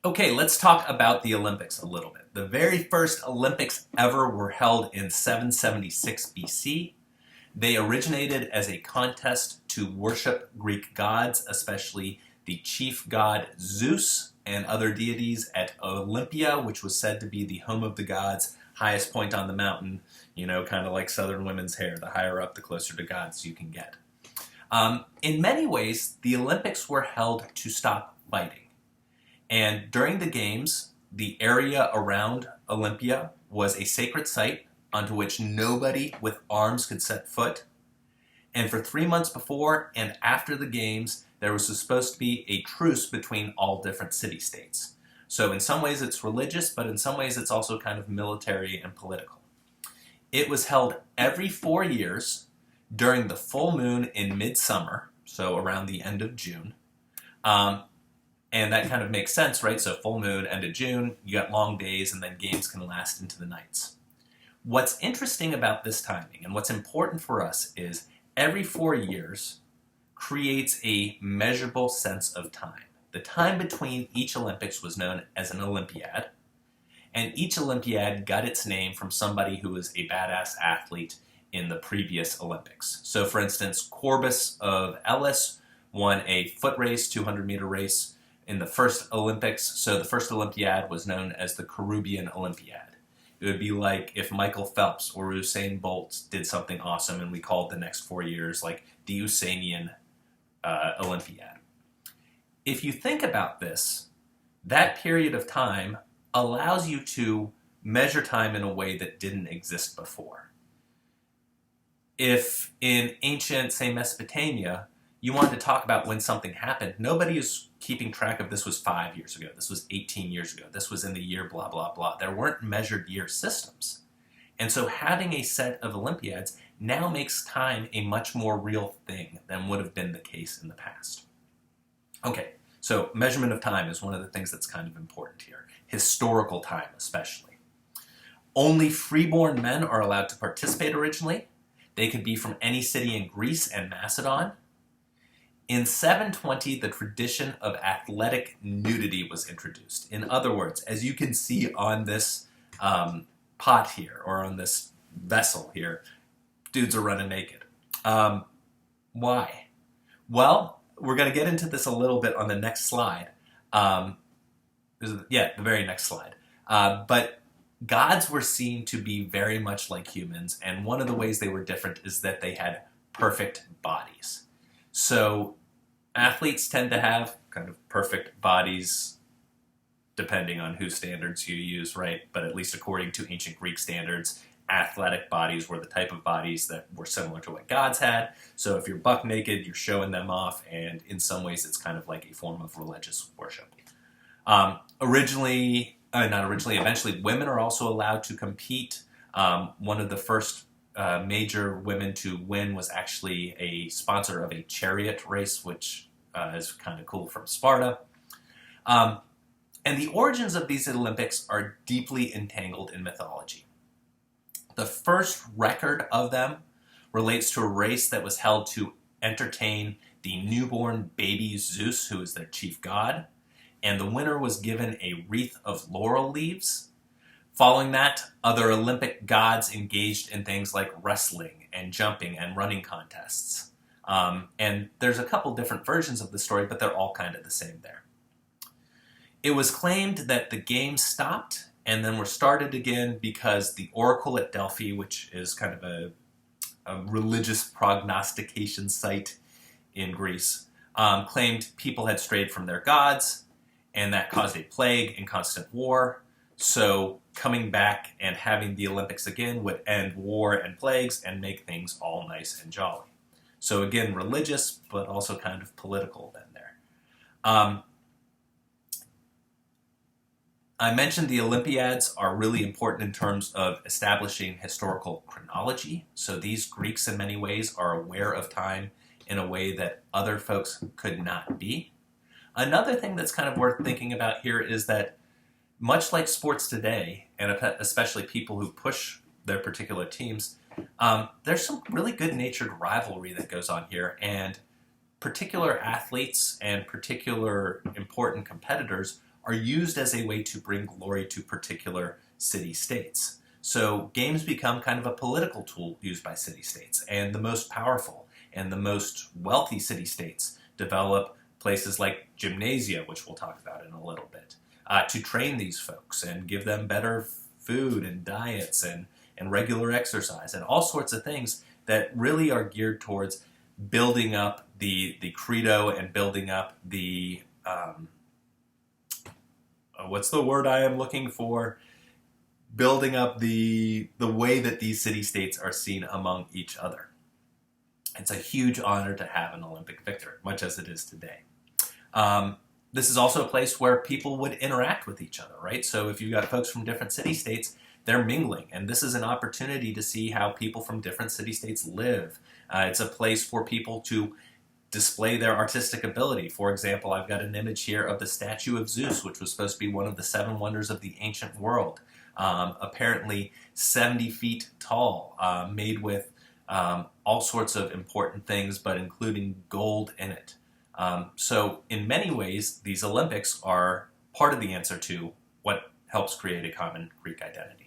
Okay, let's talk about the Olympics a little bit. The very first Olympics ever were held in 776 BC. They originated as a contest to worship Greek gods, especially the chief god Zeus and other deities at Olympia, which was said to be the home of the gods, highest point on the mountain, kind of like Southern women's hair. The higher up, the closer to gods you can get. In many ways, the Olympics were held to stop fighting. And during the games, the area around Olympia was a sacred site onto which nobody with arms could set foot. And for 3 months before and after the games, there was supposed to be a truce between all different city-states. So in some ways it's religious, but in some ways it's also kind of military and political. It was held every 4 years during the full moon in midsummer, so around the end of June. And that kind of makes sense, right? So full moon, end of June, you got long days, and then games can last into the nights. What's interesting about this timing, and what's important for us, is every 4 years creates a measurable sense of time. The time between each Olympics was known as an Olympiad, and each Olympiad got its name from somebody who was a badass athlete in the previous Olympics. So for instance, Corbus of Elis won a foot race, 200-meter race, in the first Olympics, so the first Olympiad was known as the Carubian Olympiad. It would be like if Michael Phelps or Usain Bolt did something awesome and we called the next 4 years like the Usainian Olympiad. If you think about this, that period of time allows you to measure time in a way that didn't exist before. If in ancient, say, Mesopotamia, you wanted to talk about when something happened, nobody is keeping track of this was 5 years ago, this was 18 years ago, this was in the year blah, blah, blah. There weren't measured year systems. And so having a set of Olympiads now makes time a much more real thing than would have been the case in the past. Okay, so measurement of time is one of the things that's kind of important here. Historical time especially. Only freeborn men are allowed to participate originally. They could be from any city in Greece and Macedon. In 720, the tradition of athletic nudity was introduced. In other words, as you can see on this pot here, or on this vessel here, dudes are running naked. Why? Well, we're going to get into this a little bit on the next slide. The very next slide. But gods were seen to be very much like humans, and one of the ways they were different is that they had perfect bodies. So athletes tend to have kind of perfect bodies depending on whose standards you use, right? But at least according to ancient Greek standards, athletic bodies were the type of bodies that were similar to what gods had. So if you're buck naked, you're showing them off, and in some ways it's kind of like a form of religious worship. Eventually women are also allowed to compete. One of the first major women to win was actually a sponsor of a chariot race, which is kind of cool, from Sparta. And the origins of these Olympics are deeply entangled in mythology. The first record of them relates to a race that was held to entertain the newborn baby Zeus, who is their chief god, and the winner was given a wreath of laurel leaves. Following that, other Olympic gods engaged in things like wrestling and jumping and running contests. And there's a couple different versions of the story, but they're all kind of the same there. It was claimed that the games stopped and then were started again because the oracle at Delphi, which is kind of a religious prognostication site in Greece, claimed people had strayed from their gods, and that caused a plague and constant war. So coming back and having the Olympics again would end war and plagues and make things all nice and jolly. So again, religious, but also kind of political then there. I mentioned the Olympiads are really important in terms of establishing historical chronology. So these Greeks in many ways are aware of time in a way that other folks could not be. Another thing that's kind of worth thinking about here is that much like sports today, and especially people who push their particular teams, there's some really good-natured rivalry that goes on here, and particular athletes and particular important competitors are used as a way to bring glory to particular city-states. So games become kind of a political tool used by city-states, and the most powerful and the most wealthy city-states develop places like gymnasia, which we'll talk about in a little bit, to train these folks and give them better food and diets and regular exercise and all sorts of things that really are geared towards building up the credo and building up the, what's the word I am looking for? Building up the way that these city-states are seen among each other. It's a huge honor to have an Olympic victor, much as it is today. This is also a place where people would interact with each other, right? So if you've got folks from different city-states, they're mingling, and this is an opportunity to see how people from different city-states live. It's a place for people to display their artistic ability. For example, I've got an image here of the statue of Zeus, which was supposed to be one of the 7 wonders of the ancient world. Apparently 70 feet tall, made with all sorts of important things, but including gold in it. So in many ways, these Olympics are part of the answer to what helps create a common Greek identity.